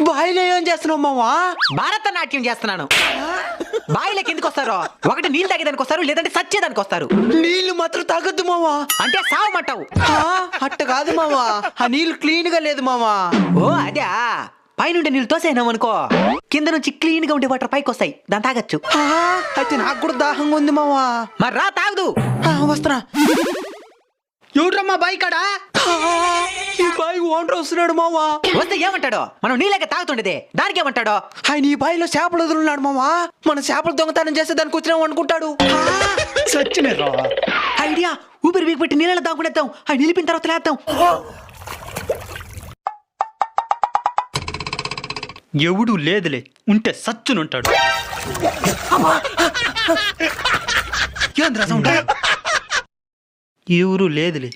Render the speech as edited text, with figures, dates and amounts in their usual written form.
బాయిలో ఏం చేస్తున్నావు మావా? భారతనాట్యం చేస్తున్నాను. బాయిలోకి ఎందుకు వస్తారో? ఒకటి నీళ్ళు తాగేదానికి వస్తారు, లేదంటే సచ్చేదానికి వస్తారు. నీళ్లు మాత్రం తాగొద్దు మావా. అంటే సావమంటావు? అట్ట కాదు మావా, ఆ నీళ్లు క్లీన్ గా లేదు మావా. ఓ అదే, పైనుండి నీళ్ళు తోసేనాం అనుకో, కింద నుంచి క్లీన్ గా ఉండే వాటర్ పైకి వస్తాయి, దాన్ని తాగొచ్చు. అయితే నాకు కూడా దాహంగా ఉంది మావా. మరి రా తాగదు. వస్తున్నా. ఎవడ్రమ్మా బాయి కాడా? ఈ బాయి ఓనర్ వస్తున్నాడు మావా. వస్తే ఏమంటాడో? మనం నీళ్ళక తాగుతుండేది, దానికి ఏమంటాడో? ఆయన ఈ బాయిలో చేపలు వదులున్నాడు మావా. మన చేపలు దొంగతనం చేస్తే దానికి వచ్చినాం అనుకుంటాడు. సచ్చినరా ఐడియా. ఊపిరి బిగి పెట్టి నీళ్ళలో దాగునేద్దాం, ఆయన నిలిపిన తర్వాత లేద్దాం. ఎవడు లేదులే, ఉంటే సచ్చునుంటాడు. ఎవరు లేదులే,